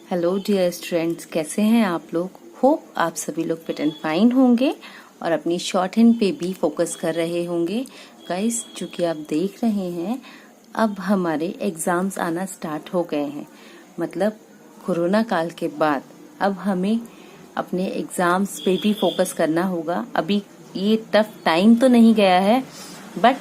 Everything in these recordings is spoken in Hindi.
हेलो डियर स्टूडेंट्स, कैसे हैं आप लोग। होप आप सभी लोग फिट एंड फाइन होंगे और अपनी शॉर्ट हैंड पे भी फोकस कर रहे होंगे। गाइस, चूंकि आप देख रहे हैं अब हमारे एग्जाम्स आना स्टार्ट हो गए हैं। मतलब कोरोना काल के बाद अब हमें अपने एग्जाम्स पे भी फोकस करना होगा। अभी ये टफ टाइम तो नहीं गया है, बट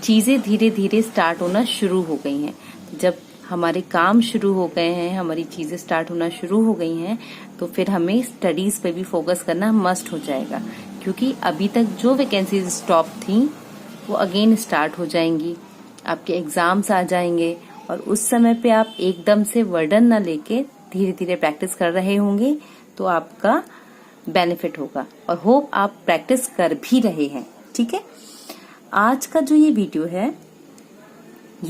चीजें धीरे धीरे स्टार्ट होना शुरू हो गई हैं। जब हमारे काम शुरू हो गए हैं, हमारी चीजें स्टार्ट होना शुरू हो गई हैं, तो फिर हमें स्टडीज पे भी फोकस करना मस्ट हो जाएगा। क्योंकि अभी तक जो वैकेंसीज स्टॉप थी वो अगेन स्टार्ट हो जाएंगी, आपके एग्जाम्स आ जाएंगे और उस समय पे आप एकदम से वर्डन ना लेके धीरे धीरे प्रैक्टिस कर रहे होंगे तो आपका बेनिफिट होगा। और होप आप प्रैक्टिस कर भी रहे हैं। ठीक है, आज का जो ये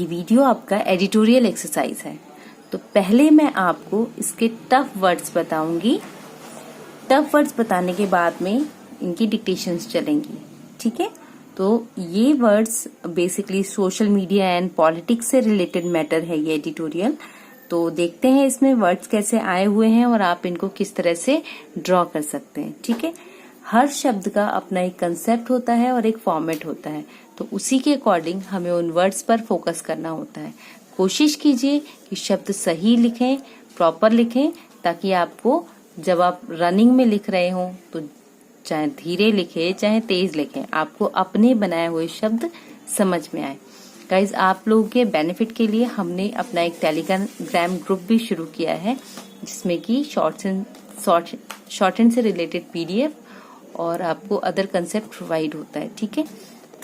वीडियो आपका एडिटोरियल एक्सरसाइज है। तो पहले मैं आपको इसके टफ वर्ड्स बताऊंगी। टफ वर्ड्स बताने के बाद में इनकी डिक्टेशंस चलेंगी। ठीक है, तो ये words basically social media and politics से रिलेटेड मैटर है ये एडिटोरियल। तो देखते हैं इसमें वर्ड्स कैसे आए हुए हैं और आप इनको किस तरह से ड्रॉ कर सकते हैं। ठीक है, हर शब्द का अपना एक कंसेप्ट होता है और एक फॉर्मेट होता है, तो उसी के अकॉर्डिंग हमें उन वर्ड्स पर फोकस करना होता है। कोशिश कीजिए कि शब्द सही लिखें, प्रॉपर लिखें, ताकि आपको जब आप रनिंग में लिख रहे हो तो चाहे धीरे लिखें चाहे तेज लिखें, आपको अपने बनाए हुए शब्द समझ में आए। गाइज, आप लोगों के बेनिफिट के लिए हमने अपना एक टेलीग्राम ग्रुप भी शुरू किया है, जिसमें कि शॉर्ट हैंड से रिलेटेड पीडीएफ और आपको अदर कंसेप्ट प्रोवाइड होता है। ठीक है,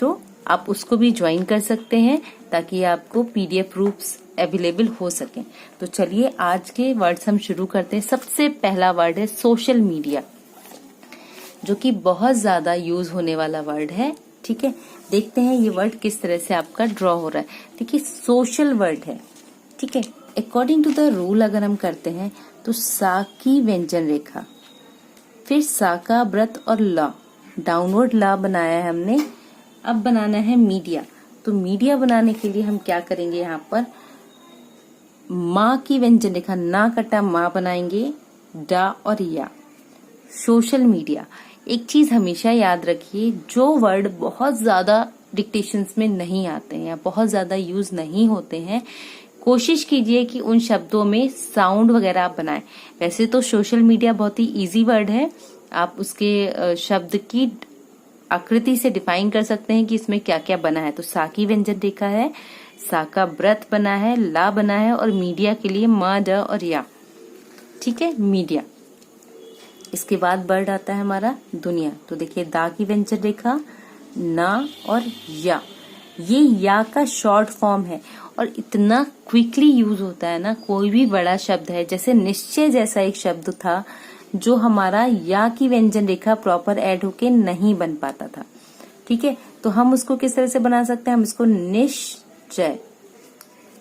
तो आप उसको भी ज्वाइन कर सकते हैं ताकि आपको पीडीएफ रूप्स अवेलेबल हो सके। तो चलिए आज के वर्ड्स हम शुरू करते हैं। सबसे पहला वर्ड है सोशल मीडिया, जो कि बहुत ज्यादा यूज होने वाला वर्ड है। ठीक है, देखते हैं ये वर्ड किस तरह से आपका ड्रॉ हो रहा है। देखिए, सोशल वर्ड है। ठीक है, अकॉर्डिंग टू द रूल अगर हम करते हैं तो सा की व्यंजन रेखा, फिर सा का व्रत और ला, डाउनवर्ड ला बनाया है हमने। अब बनाना है मीडिया। तो मीडिया बनाने के लिए हम क्या करेंगे, यहाँ पर माँ की व्यंजन रेखा, ना कटा माँ बनाएंगे, डा और या। सोशल मीडिया, एक चीज हमेशा याद रखिए, जो वर्ड बहुत ज्यादा डिक्टेशंस में नहीं आते हैं या बहुत ज्यादा यूज नहीं होते हैं, कोशिश कीजिए कि उन शब्दों में साउंड वगैरह आप बनाएं। वैसे तो सोशल मीडिया बहुत ही इजी वर्ड है, आप उसके शब्द की आकृति से डिफाइन कर सकते हैं कि इसमें क्या क्या बना है। तो सा की व्यंजन रेखा है, सा का व्रत बना है, ला बना है और मीडिया के लिए म, ड और या। ठीक है, मीडिया। इसके बाद वर्ड आता है हमारा दुनिया। तो देखिए, दा की व्यंजन रेखा, ना और या। ये या का शॉर्ट फॉर्म है और इतना क्विकली यूज होता है ना। कोई भी बड़ा शब्द है, जैसे निश्चय जैसा एक शब्द था जो हमारा या की व्यंजन रेखा प्रॉपर ऐड होके नहीं बन पाता था। ठीक है, तो हम उसको किस तरह से बना सकते हैं, हम इसको निश्चय।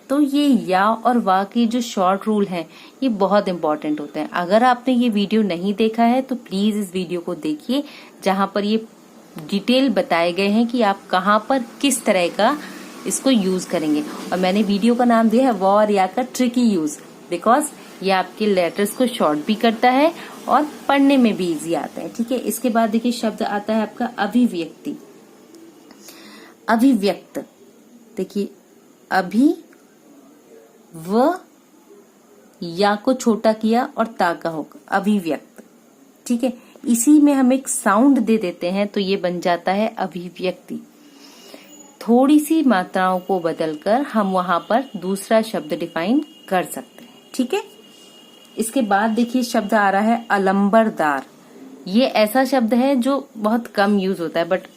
तो ये या और वा की जो शॉर्ट रूल है ये बहुत इंपॉर्टेंट होते हैं। अगर आपने ये वीडियो नहीं देखा है तो प्लीज इस वीडियो को देखिए, जहां पर ये डिटेल बताए गए हैं कि आप कहां पर किस तरह का इसको यूज करेंगे। और मैंने वीडियो का नाम दिया है वा और या का ट्रिकी यूज, बिकॉज ये आपके लेटर्स को शॉर्ट भी करता है और पढ़ने में भी इजी आता है। ठीक है, इसके बाद देखिए शब्द आता है आपका अभिव्यक्ति। अभिव्यक्त, देखिए अभी व या को छोटा किया और ता का होगा अभिव्यक्त। ठीक है, इसी में हम एक साउंड दे देते हैं तो ये बन जाता है अभिव्यक्ति। थोड़ी सी मात्राओं को बदलकर हम वहां पर दूसरा शब्द डिफाइन कर सकते हैं। ठीक है, इसके बाद देखिए शब्द आ रहा है अलंबरदार। ये ऐसा शब्द है जो बहुत कम यूज होता है, बट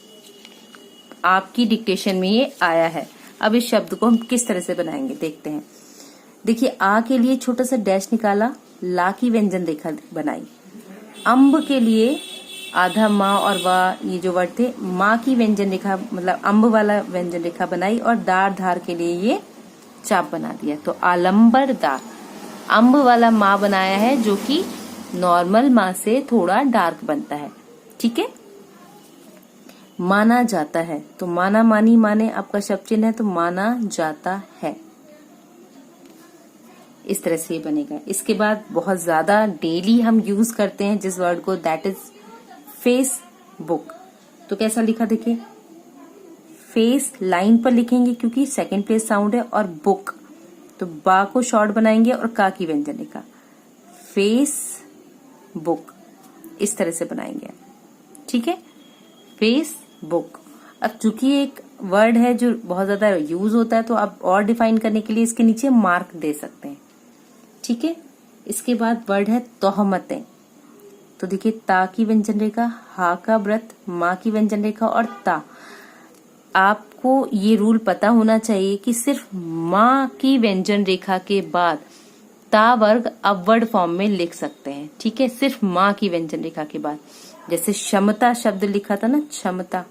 आपकी डिक्टेशन में ये आया है। अब इस शब्द को हम किस तरह से बनाएंगे देखते हैं। देखिए, आ के लिए छोटा सा डैश निकाला, ला की व्यंजन रेखा बनाई, अम्ब के लिए आधा माँ और वा, ये जो वर्ड थे, माँ की व्यंजन रेखा मतलब अम्ब वाला व्यंजन रेखा बनाई और दार धार के लिए ये चाप बना दिया। तो आलंबरदार, अम्ब वाला माँ बनाया है जो कि नॉर्मल माँ से थोड़ा डार्क बनता है। ठीक है, माना जाता है, तो माना मानी माने आपका शब्द चिन्ह है, तो माना जाता है। इस तरह से ये बनेगा। इसके बाद बहुत ज्यादा डेली हम यूज करते हैं जिस वर्ड को, दैट इज फेसबुक। तो कैसा लिखा देखिए, फेस लाइन पर लिखेंगे क्योंकि सेकंड प्लेस साउंड है, और बुक तो बा को शॉर्ट बनाएंगे और का की व्यंजन रेखा, फेस बुक इस तरह से बनाएंगे। ठीक है, फेसबुक। अब चूंकि एक वर्ड है जो बहुत ज्यादा यूज होता है तो आप और डिफाइन करने के लिए इसके नीचे मार्क दे सकते हैं। ठीक है, इसके बाद वर्ड है तोहमतें। तो देखिए, ता की व्यंजन रेखा, हा का व्रत, माँ की व्यंजन रेखा और ता। आपको ये रूल पता होना चाहिए कि सिर्फ माँ की व्यंजन रेखा के बाद ता वर्ग अपवर्ड फॉर्म में लिख सकते हैं। ठीक है, सिर्फ माँ की व्यंजन रेखा के बाद। जैसे क्षमता शब्द लिखा था ना, क्षमता,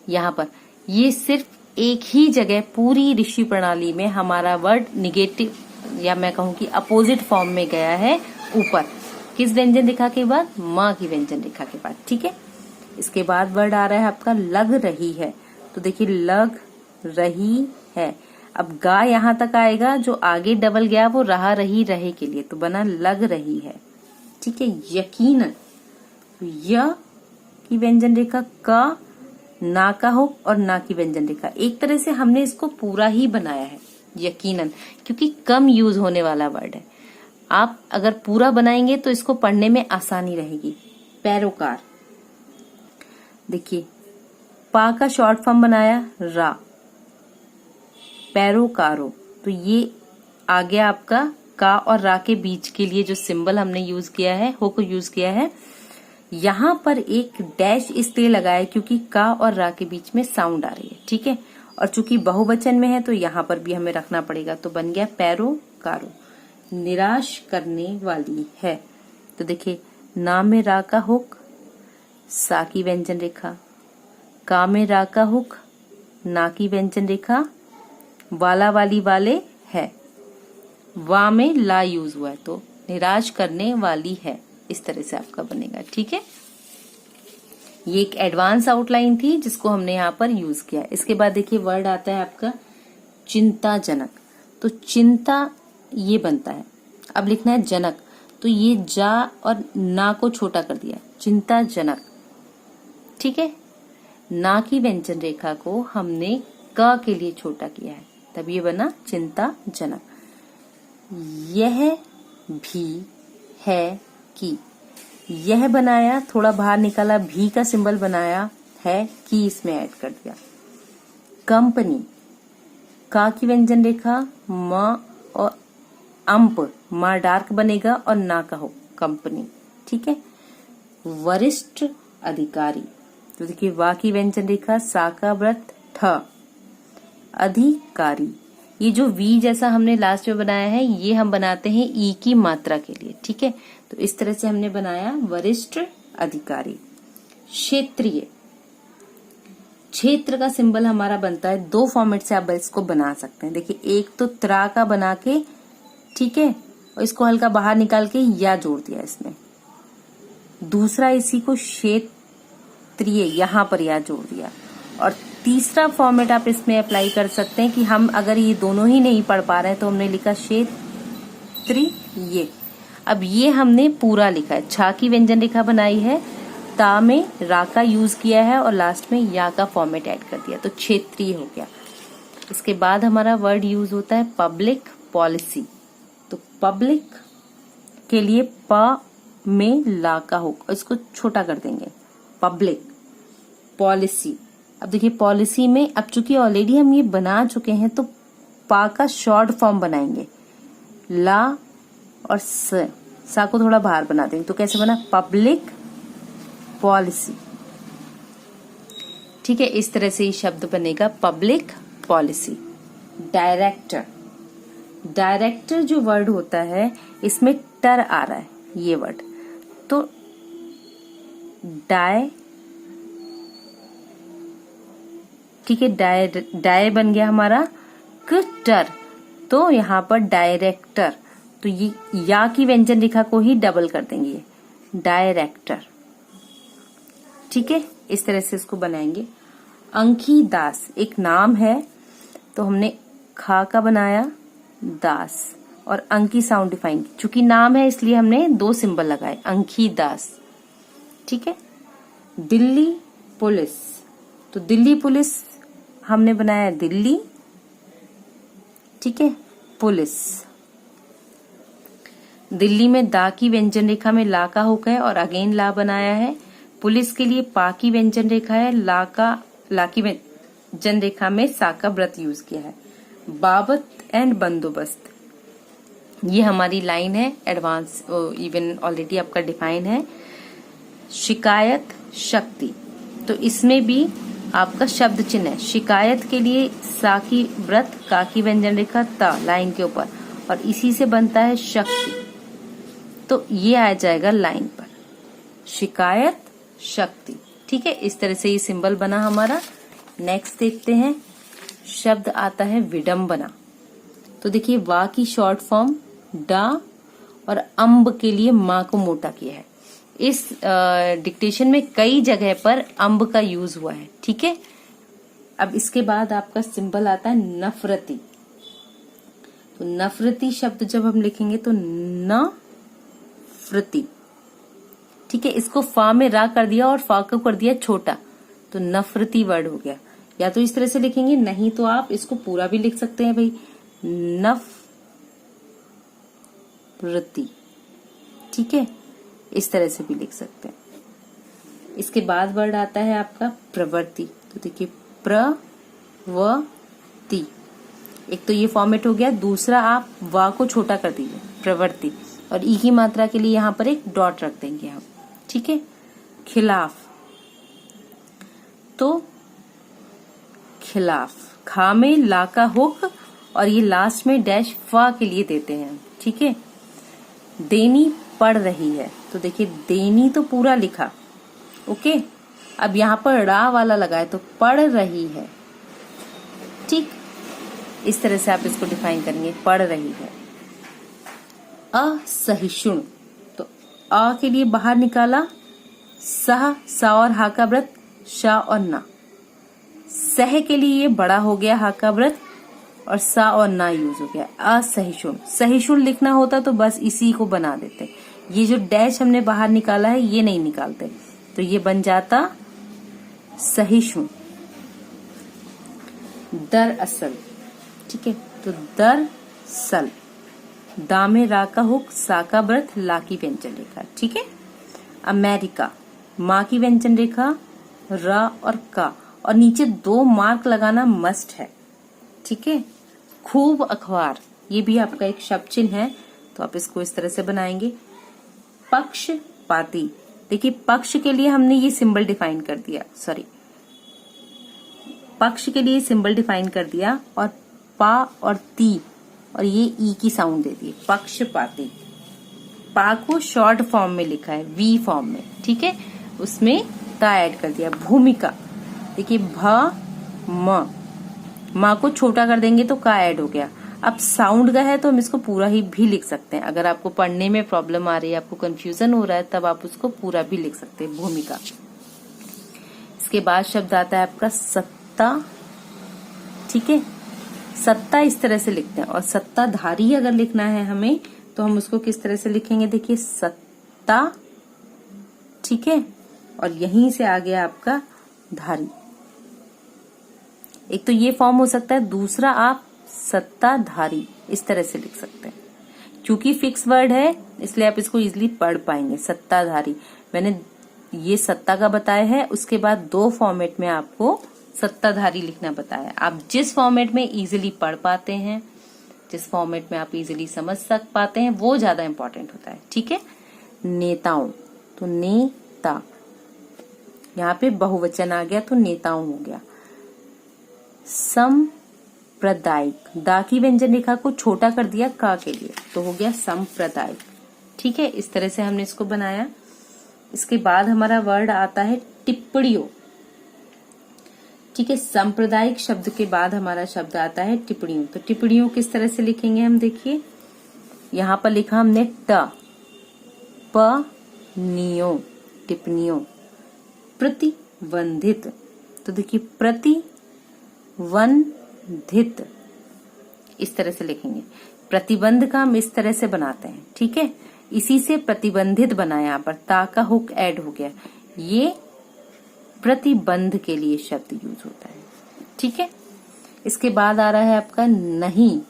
यहाँ पर ये सिर्फ एक ही जगह पूरी ऋषि प्रणाली में हमारा वर्ड निगेटिव या मैं कहूँ कि अपोजिट फॉर्म में गया है ऊपर, किस व्यंजन रेखा के बाद, माँ की व्यंजन रेखा के बाद। ठीक है, इसके बाद वर्ड आ रहा है आपका लग रही है। तो देखिए, लग रही है। अब गा यहां तक आएगा, जो आगे डबल गया वो रहा रही रहे के लिए, तो बना लग रही है। ठीक है, यकीनन, य की व्यंजन रेखा, का, ना का हो और ना की व्यंजन रेखा। एक तरह से हमने इसको पूरा ही बनाया है यकीनन, क्योंकि कम यूज होने वाला वर्ड है। आप अगर पूरा बनाएंगे तो इसको पढ़ने में आसानी रहेगी। पैरोकार, देखिए, पा का शॉर्ट फॉर्म बनाया रा, पैरोकारो। तो ये आ गया आपका का और रा के बीच के लिए जो सिंबल हमने यूज किया है, हो को यूज किया है। यहां पर एक डैश इसलिए लगाया क्योंकि का और रा के बीच में साउंड आ रही है। ठीक है, और चूंकि बहुवचन में है तो यहां पर भी हमें रखना पड़ेगा। तो बन गया पैरोकारो, निराश करने वाली है। तो देखिए, ना में रा का हुक, सा की व्यंजन रेखा, का में रा का हुक, ना की व्यंजन रेखा, वाला वाली वाले है, वा में ला यूज हुआ है, तो निराश करने वाली है। इस तरह से आपका बनेगा। ठीक है, ये एक एडवांस आउटलाइन थी जिसको हमने यहाँ पर यूज किया। इसके बाद देखिए, वर्ड आता है आपका चिंताजनक। तो चिंता ये बनता है, अब लिखना है जनक, तो ये जा और ना को छोटा कर दिया, चिंताजनक। ठीक है, ना की व्यंजन रेखा को हमने क के लिए छोटा किया है, तब ये बना चिंताजनक। यह भी है कि, यह बनाया, थोड़ा बाहर निकाला, भी का सिंबल बनाया है, की इसमें ऐड कर दिया। कंपनी, का की व्यंजन रेखा, म और अंप, मा डार्क बनेगा और ना का हो, कंपनी। ठीक है, वरिष्ठ अधिकारी। तो देखिए, वा की व्यंजन रेखा, सा का व्रत, ठ, अधिकारी। ये जो वी जैसा हमने लास्ट में बनाया है, ये हम बनाते हैं ई की मात्रा के लिए। ठीक है, तो इस तरह से हमने बनाया वरिष्ठ अधिकारी। क्षेत्रीय, क्षेत्र का सिंबल हमारा बनता है, दो फॉर्मेट से आप इसको बना सकते हैं। देखिए, एक तो त्रा का बना के, ठीक है, और इसको हल्का बाहर निकाल के या जोड़ दिया इसमें। दूसरा इसी को क्षेत्रीय, यहां पर या जोड़ दिया। और तीसरा फॉर्मेट आप इसमें अप्लाई कर सकते हैं कि हम अगर ये दोनों ही नहीं पढ़ पा रहे हैं तो हमने लिखा क्षेत्रीय। अब ये हमने पूरा लिखा है, छा की व्यंजन रेखा बनाई है, ता में रा का यूज किया है और लास्ट में या का फॉर्मेट ऐड कर दिया, तो क्षेत्रीय हो गया। इसके बाद हमारा वर्ड यूज होता है पब्लिक पॉलिसी। तो पब्लिक के लिए प में ला का हो, इसको छोटा कर देंगे, पब्लिक पॉलिसी। अब देखिए, पॉलिसी में अब चूंकि ऑलरेडी हम ये बना चुके हैं तो पा का शॉर्ट फॉर्म बनाएंगे, ला और सा को थोड़ा बाहर बना देंगे। तो कैसे बना, पब्लिक पॉलिसी। ठीक है, इस तरह से ये शब्द बनेगा, पब्लिक पॉलिसी। डायरेक्टर, डायरेक्टर जो वर्ड होता है इसमें टर आ रहा है ये वर्ड, तो डाय, ठीक है, डाय बन गया हमारा टर, तो यहाँ पर डायरेक्टर, तो ये या की व्यंजन रेखा को ही डबल कर देंगे, डायरेक्टर। ठीक है, इस तरह से इसको बनाएंगे। अंकी दास एक नाम है, तो हमने खा का बनाया दास और अंकी साउंड डिफाइन की। चूंकि नाम है इसलिए हमने 2 सिंबल लगाए, अंकी दास। ठीक है। दिल्ली पुलिस, तो दिल्ली पुलिस हमने बनाया दिल्ली, ठीक है, पुलिस। दिल्ली में दा की व्यंजन रेखा में ला का हुक है और अगेन ला बनाया है। पुलिस के लिए पा की व्यंजन रेखा है, ला की व्यंजन रेखा में सा का व्रत यूज किया है। बाबत एंड बंदोबस्त, ये हमारी लाइन है, एडवांस इवन ऑलरेडी आपका डिफाइन है। शिकायत शक्ति, तो इसमें भी आपका शब्द चिन्ह है। शिकायत के लिए सा की व्रत, का की व्यंजन रेखा, ता लाइन के ऊपर, और इसी से बनता है शक्ति, तो ये आ जाएगा लाइन पर, शिकायत शक्ति। ठीक है, इस तरह से ये सिंबल बना हमारा। नेक्स्ट देखते हैं, शब्द आता है विडंबना। तो देखिए वा की शॉर्ट फॉर्म डा और अम्ब के लिए माँ को मोटा किया है। इस डिक्टेशन में कई जगह पर अम्ब का यूज हुआ है। ठीक है, अब इसके बाद आपका सिंबल आता है नफरती। तो नफरती शब्द जब हम लिखेंगे तो नफरती, ठीक है, इसको फा में रा कर दिया और फा को कर दिया छोटा, तो नफरती वर्ड हो गया। या तो इस तरह से लिखेंगे, नहीं तो आप इसको पूरा भी लिख सकते हैं भाई, नफरती। ठीक है, इस तरह से भी लिख सकते हैं। इसके बाद वर्ड आता है आपका प्रवृत्ति। तो देखिए प्रवृत्ति, एक तो ये फॉर्मेट हो गया, दूसरा आप वा को छोटा कर दीजिए, प्रवृत्ति, और ई की मात्रा के लिए यहाँ पर एक डॉट रख देंगे हम। ठीक है, खिलाफ, तो खिलाफ, खा में ला का हुक और ये लास्ट में डैश फा के लिए देते हैं। ठीक है, देनी पढ़ रही है, तो देखिए देनी तो पूरा लिखा, ओके, अब यहाँ पर रा वाला लगा है तो पढ़ रही है। ठीक, इस तरह से आप इसको डिफाइन करेंगे, पढ़ रही है। असहिष्णु, तो अ के लिए बाहर निकाला, सह, सा और हा का व्रत, शा और ना। सह के लिए ये बड़ा हो गया हा का व्रत और सा और ना यूज हो गया। असहिष्णु, सहिष्णु लिखना होता तो बस इसी को बना देते, ये जो डैश हमने बाहर निकाला है ये नहीं निकालते, तो ये बन जाता सहिष्णु। दरअसल, ठीक है, तो दरअसल, दा में रा का हुक, सा का व्रत, ला की व्यंजन रेखा। ठीक है, अमेरिका, माँ की व्यंजन रेखा, रा और का, और नीचे 2 मार्क लगाना मस्ट है। ठीक है, खूब अखबार, ये भी आपका एक शब्द चिन्ह है, तो आप इसको इस तरह से बनाएंगे। पक्षपाती, देखिए पक्ष के लिए हमने ये सिंबल डिफाइन कर दिया, सॉरी, पक्ष के लिए सिंबल डिफाइन कर दिया, और पा और ती और ये ई की साउंड दे दी, पक्षपाती। पा को शॉर्ट फॉर्म में लिखा है, वी फॉर्म में। ठीक है, उसमें ता ऐड कर दिया। भूमिका, देखिए भ म, माँ को छोटा कर देंगे तो का ऐड हो गया। अब साउंड का है तो हम इसको पूरा ही भी लिख सकते हैं। अगर आपको पढ़ने में प्रॉब्लम आ रही है, आपको कंफ्यूजन हो रहा है, तब आप उसको पूरा भी लिख सकते हैं, भूमिका। इसके बाद शब्द आता है आपका सत्ता। ठीक है, सत्ता इस तरह से लिखते हैं, और सत्ताधारी अगर लिखना है हमें तो हम उसको किस तरह से लिखेंगे, देखिए सत्ता, ठीक है, और यहीं से आ गया आपका धारी। एक तो ये फॉर्म हो सकता है, दूसरा आप सत्ताधारी इस तरह से लिख सकते हैं। क्योंकि फिक्स वर्ड है इसलिए आप इसको इजीली पढ़ पाएंगे, सत्ताधारी। मैंने ये सत्ता का बताया है, उसके बाद 2 फॉर्मेट में आपको सत्ताधारी लिखना बताया। आप जिस फॉर्मेट में इजीली पढ़ पाते हैं, जिस फॉर्मेट में आप इजीली समझ पाते हैं, वो ज्यादा इंपॉर्टेंट होता है। ठीक है, नेताओं, तो नेता, यहाँ पे बहुवचन आ गया तो नेताओं हो गया। सांप्रदायिक, दा की व्यंजन रेखा को छोटा कर दिया का के लिए, तो हो गया सांप्रदायिक। ठीक है, इस तरह से हमने इसको बनाया। इसके बाद हमारा वर्ड आता है टिप्पणियों। ठीक है, सांप्रदायिक शब्द के बाद हमारा शब्द आता है टिप्पणियों। तो टिप्पणियों किस तरह से लिखेंगे हम, देखिए यहाँ पर लिखा हमने ट, प, नियो, टिप्पणियों। प्रतिबंधित, तो देखिए प्रतिबंधित, इस तरह से लिखेंगे। प्रतिबंध का हम इस तरह से बनाते हैं, ठीक है। इसी से प्रतिबंधित बना, यहाँ पर ता का हुक ऐड हो गया, ये प्रतिबंध के लिए शब्द यूज होता है, ठीक है। इसके बाद आ रहा है आपका नहीं,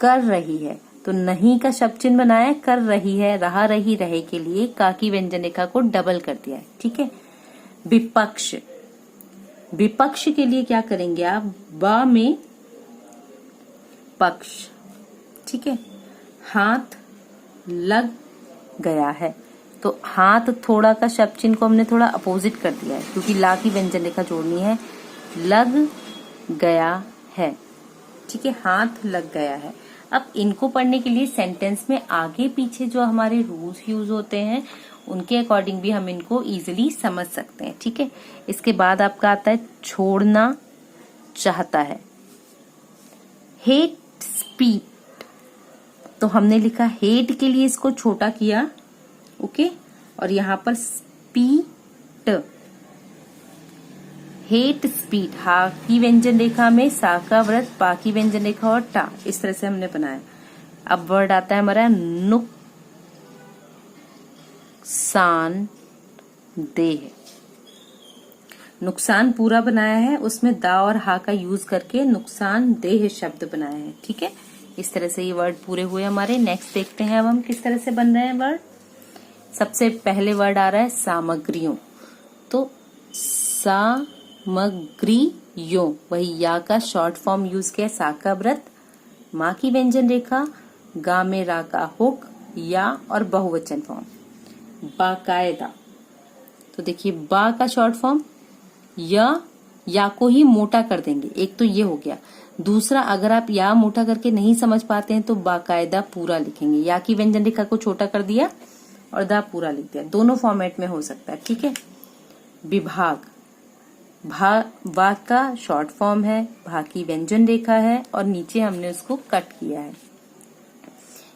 कर रही है, तो नहीं का शब्द चिन्ह बनाया, कर रही है, रहा रही रहे के लिए का की व्यंजन रेखा को डबल कर दिया है, ठीक है। विपक्ष, विपक्ष के लिए क्या करेंगे आप, बा में पक्ष, ठीक है। हाथ लग गया है, तो हाथ थोड़ा का शब्द चिन्ह को हमने थोड़ा अपोजिट कर दिया है, क्योंकि ला की व्यंजन रेखा जोड़नी है, लग गया है, ठीक है। हाथ लग गया है। अब इनको पढ़ने के लिए सेंटेंस में आगे पीछे जो हमारे रूल्स यूज होते हैं उनके अकॉर्डिंग भी हम इनको इजीली समझ सकते हैं, ठीक है। इसके बाद आपका आता है छोड़ना चाहता है। हेट स्पीड, तो हमने लिखा हेट के लिए इसको छोटा किया, ओके, और यहां पर स्पीड, हेट स्पीड, हा की व्यंजन रेखा में सा का व्रत, पा की व्यंजन रेखा और टा, इस तरह से हमने बनाया। अब वर्ड आता है हमारा नुकसान देह। नुकसान पूरा बनाया है, उसमें दा और हा का यूज करके नुकसान देह शब्द बनाया है, ठीक है। इस तरह से ये वर्ड पूरे हुए हमारे। नेक्स्ट देखते हैं अब हम किस तरह से बन रहे हैं वर्ड। सबसे पहले वर्ड आ रहा है सामग्रियों, तो सामग्रियों, वही या का शॉर्ट फॉर्म यूज किया, सा का व्रत, माँ की व्यंजन रेखा, गा में रा का हुक, या और बहुवचन फॉर्म बाकायदा। तो देखिए बा का शॉर्ट फॉर्म, या को ही मोटा कर देंगे, एक तो ये हो गया। दूसरा, अगर आप या मोटा करके नहीं समझ पाते हैं तो बाकायदा पूरा लिखेंगे, या की व्यंजन रेखा को छोटा कर दिया और दा पूरा लिख दिया, दोनों फॉर्मेट में हो सकता है, ठीक है। विभाग, भा का शॉर्ट फॉर्म है, भा की व्यंजन रेखा है और नीचे हमने उसको कट किया है।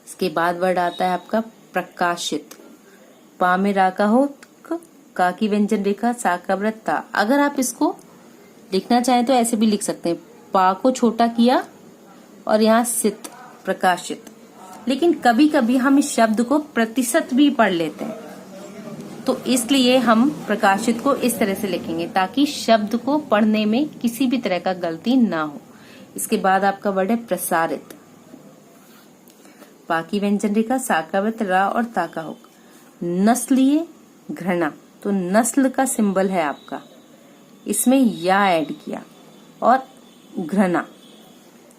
इसके बाद वर्ड आता है आपका प्रकाशित, पा में रा का हो, का की व्यंजन रेखा, सा का व्रत, ता। अगर आप इसको लिखना चाहें तो ऐसे भी लिख सकते हैं, पा को छोटा किया और यहाँ सित, प्रकाशित। लेकिन कभी कभी हम इस शब्द को प्रतिशत भी पढ़ लेते हैं, तो इसलिए हम प्रकाशित को इस तरह से लिखेंगे ताकि शब्द को पढ़ने में किसी भी तरह का गलती ना हो। इसके बाद आपका वर्ड है प्रसारित, पा की व्यंजन रेखा, सा का व्रत, रा और ता का हुक। नस्लीय घृणा, तो नस्ल का सिंबल है आपका, इसमें या ऐड किया, और घृणा,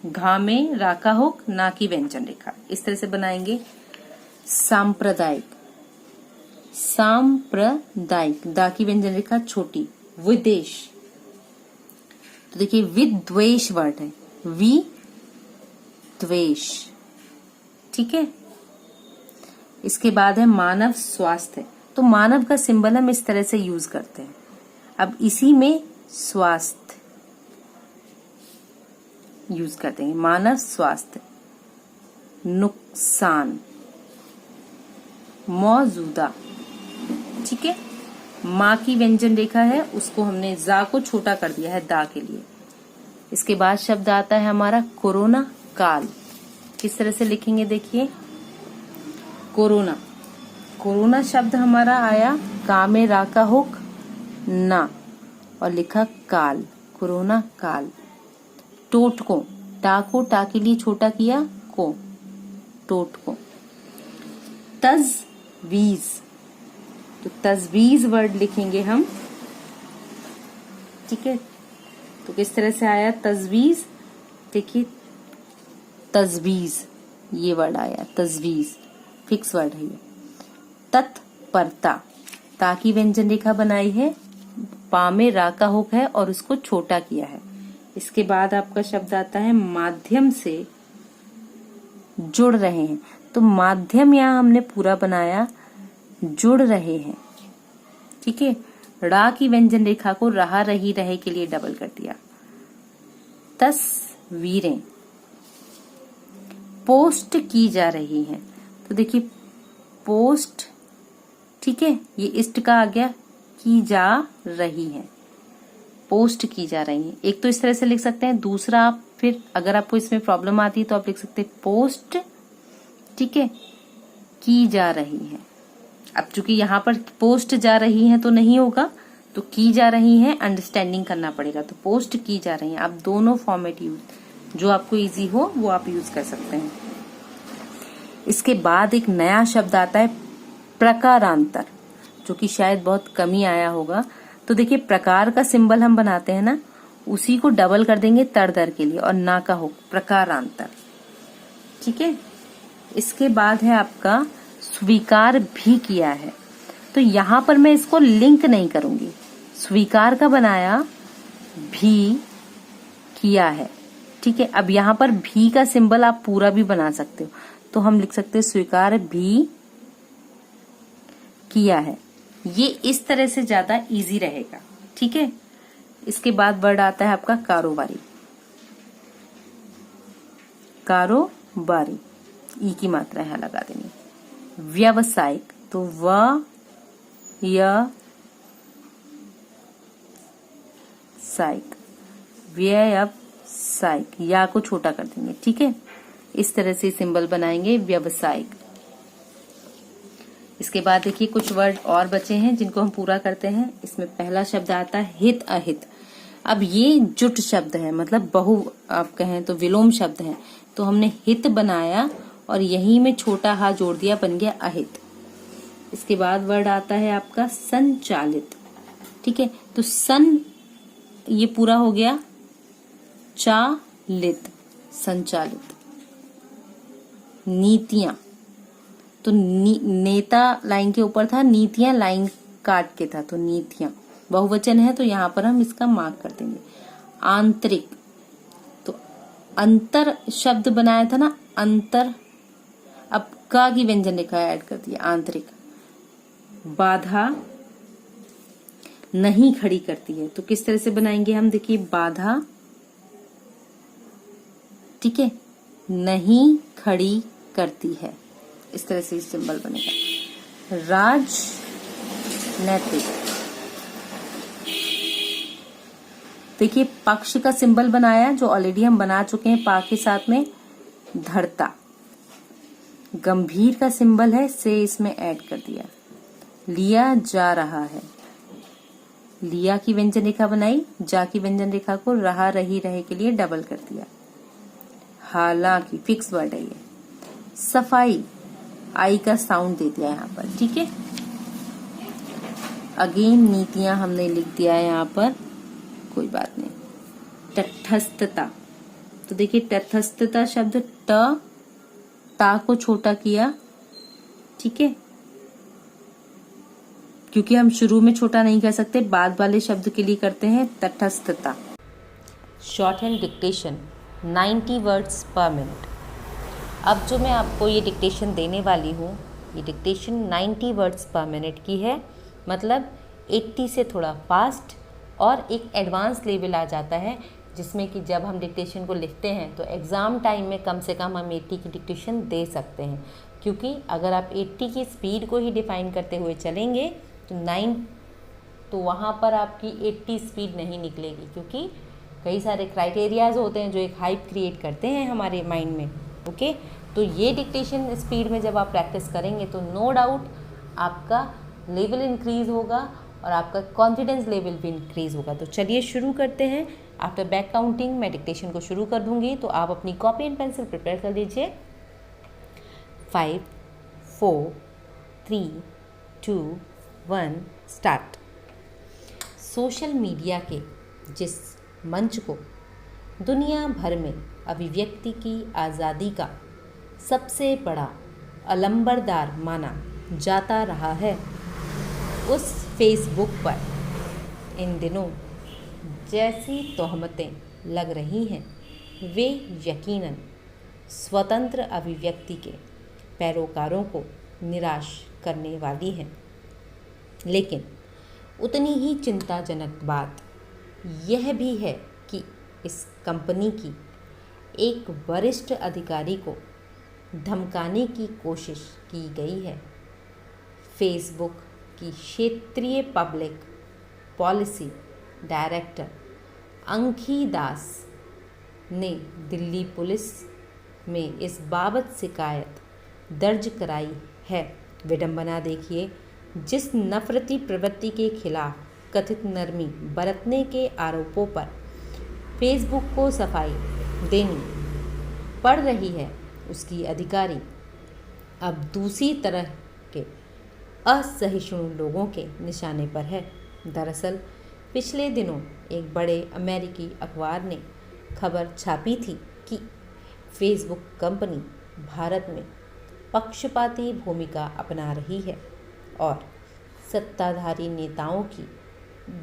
घा में रा का हुक, ना की व्यंजन रेखा, इस तरह से बनाएंगे। सांप्रदायिक, सांप्रदायिक, दा की व्यंजन रेखा छोटी। विदेश, तो देखिए विद्वेष वर्ड है, वि द्वेष, ठीक है। इसके बाद है मानव स्वास्थ्य, तो मानव का सिंबल हम इस तरह से यूज करते हैं। अब इसी में स्वास्थ्य यूज करते हैं, मानव स्वास्थ्य। नुकसान, मौजूदा, ठीक है। माँ की व्यंजन रेखा है, उसको हमने जा को छोटा कर दिया है दा के लिए। इसके बाद शब्द आता है हमारा कोरोना काल, किस तरह से लिखेंगे देखिए। कोरोना, कोरोना शब्द हमारा आया, का में रा का हुक, ना, और लिखा काल, कोरोना काल। टोटको, टा को टा के लिए छोटा किया, को, टोटको। तजवीज, तो तजवीज वर्ड लिखेंगे हम, ठीक है। तो किस तरह से आया तजवीज, देखिए तजवीज, ये वर्ड आया तजवीज, फिक्स वर्ड है ये। तत्परता, ता की व्यंजन रेखा बनाई है, पा में रा का हुक है और उसको छोटा किया है। इसके बाद आपका शब्द आता है माध्यम से जुड़ रहे हैं, तो माध्यम यहाँ हमने पूरा बनाया, जुड़ रहे हैं, ठीक है। रा की व्यंजन रेखा को रहा रही रहे के लिए डबल कर दिया। तस्वीरें, पोस्ट की जा रही हैं, तो देखिए पोस्ट, ठीक है, ये इष्ट का आ गया, की जा रही है, पोस्ट की जा रही है। एक तो इस तरह से लिख सकते हैं, दूसरा आप फिर अगर आपको इसमें प्रॉब्लम आती है तो आप लिख सकते हैं पोस्ट, ठीक है, की जा रही है। अब चूंकि यहाँ पर पोस्ट जा रही है तो नहीं होगा, तो की जा रही है अंडरस्टैंडिंग करना पड़ेगा, तो पोस्ट की जा रही है। आप दोनों फॉर्मेट यूज जो आपको इजी हो वो आप यूज कर सकते हैं। इसके बाद एक नया शब्द आता है प्रकारांतर, जो कि शायद बहुत कम ही आया होगा। तो देखिए प्रकार का सिंबल हम बनाते हैं ना, उसी को डबल कर देंगे तर दर के लिए और ना का हो, प्रकारांतर, ठीक है। इसके बाद है आपका स्वीकार भी किया है। तो यहां पर मैं इसको लिंक नहीं करूंगी, स्वीकार का बनाया, भी किया है, ठीक है। अब यहां पर भी का सिंबल आप पूरा भी बना सकते हो, तो हम लिख सकते हैं स्वीकार भी किया है। ये इस तरह से ज्यादा इजी रहेगा, ठीक है। इसके बाद वर्ड आता है आपका कारोबारी। कारोबारी, ई की मात्रा यहां लगा देनी। व्यावसायिक, तो व्यावसायिक, व्यावसायिक, या को छोटा कर देंगे, ठीक है। इस तरह से सिंबल बनाएंगे व्यावसायिक। इसके बाद देखिए कुछ वर्ड और बचे हैं जिनको हम पूरा करते हैं। इसमें पहला शब्द आता है हित अहित। अब ये जुट शब्द है, मतलब बहु आप कहें तो विलोम शब्द है, तो हमने हित बनाया और यहीं में छोटा हा जोड़ दिया, बन गया अहित। इसके बाद वर्ड आता है आपका संचालित, ठीक है। तो सन ये पूरा हो गया, चालित, संचालित। नीतियां, तो नेता लाइन के ऊपर था, नीतियां लाइन काट के था, तो नीतियां बहुवचन है, तो यहां पर हम इसका मार्क कर देंगे। आंतरिक, तो अंतर शब्द बनाया था ना, अंतर, अब का की व्यंजन रेखा ऐड कर दिया, आंतरिक। बाधा नहीं खड़ी करती है, तो किस तरह से बनाएंगे हम, देखिए बाधा, ठीक है, नहीं खड़ी करती है, इस तरह से सिंबल बनेगा। राजनैतिक, देखिए पक्ष का सिंबल बनाया जो ऑलरेडी हम बना चुके हैं पा के साथ में, धरता। गंभीर का सिंबल है, से इसमें ऐड कर दिया। लिया जा रहा है, लिया की व्यंजन रेखा बनाई, जा की व्यंजन रेखा को रहा रही रहे के लिए डबल कर दिया। हालांकि फिक्स वर्ड है ये। सफाई, आई का साउंड दे दिया यहाँ पर, ठीक है। अगेन नीतियां हमने लिख दिया है यहाँ पर, कोई बात नहीं। तटस्थता, तो देखिए तटस्थता शब्द ता को छोटा किया, ठीक है, क्योंकि हम शुरू में छोटा नहीं कर सकते, बाद वाले शब्द के लिए करते हैं तटस्थता। शॉर्ट हैंड डिक्टेशन 90 वर्ड्स पर मिनट। अब जो मैं आपको ये डिक्टेशन देने वाली हूँ, ये डिक्टेशन 90 वर्ड्स पर मिनट की है, मतलब 80 से थोड़ा फास्ट, और एक एडवांस लेवल आ जाता है जिसमें कि जब हम डिक्टेशन को लिखते हैं तो एग्ज़ाम टाइम में कम से कम हम 80 की डिक्टेशन दे सकते हैं। क्योंकि अगर आप 80 की स्पीड को ही डिफाइन करते हुए चलेंगे तो वहाँ पर आपकी 80 स्पीड नहीं निकलेगी, क्योंकि कई सारे क्राइटेरियाज होते हैं जो एक हाइप क्रिएट करते हैं हमारे माइंड में। ओके, तो ये डिक्टेशन स्पीड में जब आप प्रैक्टिस करेंगे तो नो डाउट आपका लेवल इंक्रीज़ होगा और आपका कॉन्फिडेंस लेवल भी इंक्रीज़ होगा। तो चलिए शुरू करते हैं। आफ्टर बैक काउंटिंग मैं डिक्टेशन को शुरू कर दूंगी, तो आप अपनी कॉपी एंड पेंसिल प्रिपेयर कर लीजिए। 5 4 3 2 1 स्टार्ट। सोशल मीडिया के जिस मंच को दुनिया भर में अभिव्यक्ति की आज़ादी का सबसे बड़ा अलंबरदार माना जाता रहा है, उस फेसबुक पर इन दिनों जैसी तोहमतें लग रही हैं वे यकीनन स्वतंत्र अभिव्यक्ति के पैरोकारों को निराश करने वाली हैं। लेकिन उतनी ही चिंताजनक बात यह भी है कि इस कंपनी की एक वरिष्ठ अधिकारी को धमकाने की कोशिश की गई है। फेसबुक की क्षेत्रीय पब्लिक पॉलिसी डायरेक्टर अंकी दास ने दिल्ली पुलिस में इस बाबत शिकायत दर्ज कराई है। विडंबना देखिए, जिस नफरती प्रवृत्ति के खिलाफ कथित नरमी बरतने के आरोपों पर फेसबुक को सफाई देनी पड़ रही है, उसकी अधिकारी अब दूसरी तरह के असहिष्णु लोगों के निशाने पर है। दरअसल पिछले दिनों एक बड़े अमेरिकी अखबार ने खबर छापी थी कि फेसबुक कंपनी भारत में पक्षपाती भूमिका अपना रही है और सत्ताधारी नेताओं की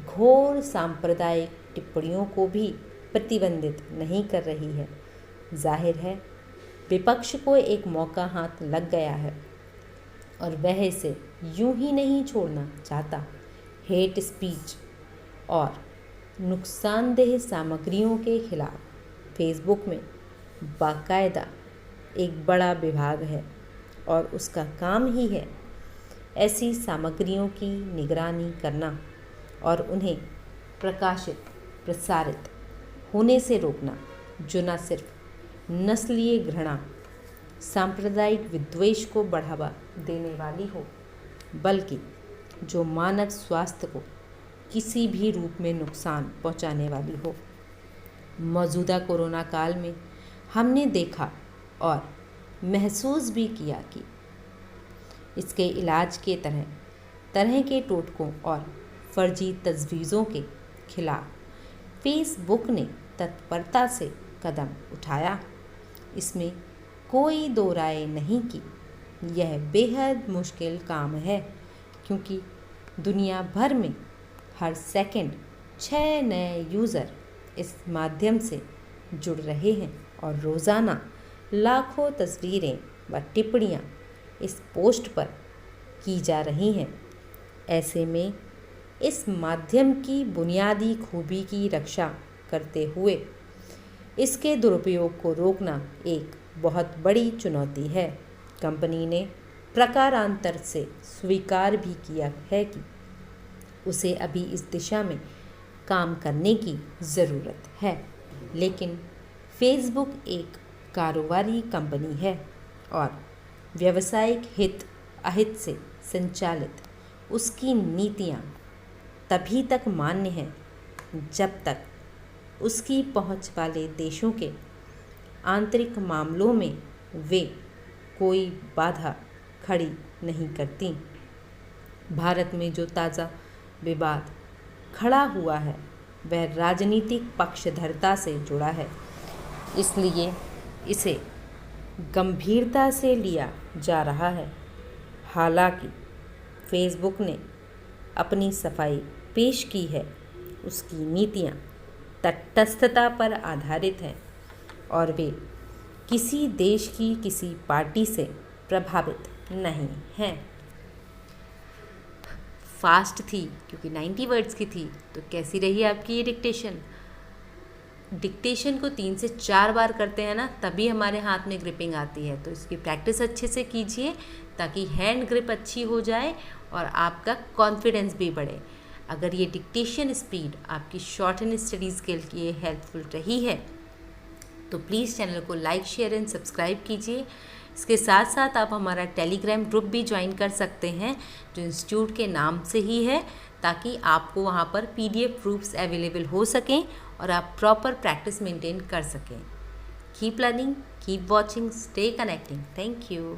घोर सांप्रदायिक टिप्पणियों को भी प्रतिबंधित नहीं कर रही है। जाहिर है विपक्ष को एक मौका हाथ लग गया है और वह इसे यूं ही नहीं छोड़ना चाहता। हेट स्पीच और नुकसानदेह सामग्रियों के खिलाफ फेसबुक में बाकायदा एक बड़ा विभाग है और उसका काम ही है ऐसी सामग्रियों की निगरानी करना और उन्हें प्रकाशित प्रसारित होने से रोकना, जो न सिर्फ नस्लीय घृणा, सांप्रदायिक विद्वेष को बढ़ावा देने वाली हो, बल्कि जो मानव स्वास्थ्य को किसी भी रूप में नुकसान पहुंचाने वाली हो। मौजूदा कोरोना काल में हमने देखा और महसूस भी किया कि इसके इलाज के तरह तरह के टोटकों और फर्जी तजवीज़ों के खिलाफ फेसबुक ने तत्परता से कदम उठाया। इसमें कोई दो राय नहीं कि यह बेहद मुश्किल काम है, क्योंकि दुनिया भर में हर सेकंड 6 नए यूज़र इस माध्यम से जुड़ रहे हैं और रोज़ाना लाखों तस्वीरें व टिप्पणियाँ इस पोस्ट पर की जा रही हैं। ऐसे में इस माध्यम की बुनियादी खूबी की रक्षा करते हुए इसके दुरुपयोग को रोकना एक बहुत बड़ी चुनौती है। कंपनी ने प्रकारांतर से स्वीकार भी किया है कि उसे अभी इस दिशा में काम करने की ज़रूरत है, लेकिन फेसबुक एक कारोबारी कंपनी है और व्यावसायिक हित अहित से संचालित उसकी नीतियाँ तभी तक मान्य हैं जब तक उसकी पहुँच वाले देशों के आंतरिक मामलों में वे कोई बाधा खड़ी नहीं करती। भारत में जो ताज़ा विवाद खड़ा हुआ है वह राजनीतिक पक्षधरता से जुड़ा है, इसलिए इसे गंभीरता से लिया जा रहा है। हालांकि फेसबुक ने अपनी सफाई पेश की है, उसकी नीतियाँ तटस्थता पर आधारित हैं और वे किसी देश की किसी पार्टी से प्रभावित नहीं हैं। फास्ट थी क्योंकि 90 वर्ड्स की थी, तो कैसी रही आपकी ये डिक्टेशन? डिक्टेशन को 3 से 4 बार करते हैं ना, तभी हमारे हाथ में ग्रिपिंग आती है। तो इसकी प्रैक्टिस अच्छे से कीजिए ताकि हैंड ग्रिप अच्छी हो जाए और आपका कॉन्फिडेंस भी बढ़े। अगर ये डिक्टेशन स्पीड आपकी शॉर्ट एंड स्टडीज़ के लिए हेल्पफुल रही है तो प्लीज़ चैनल को लाइक, शेयर एंड सब्सक्राइब कीजिए। इसके साथ साथ आप हमारा टेलीग्राम ग्रुप भी ज्वाइन कर सकते हैं, जो इंस्टीट्यूट के नाम से ही है, ताकि आपको वहाँ पर PDF प्रूफ्स अवेलेबल हो सकें और आप प्रॉपर प्रैक्टिस मेंटेन कर सकें। Keep learning, keep watching, stay connecting. Thank you.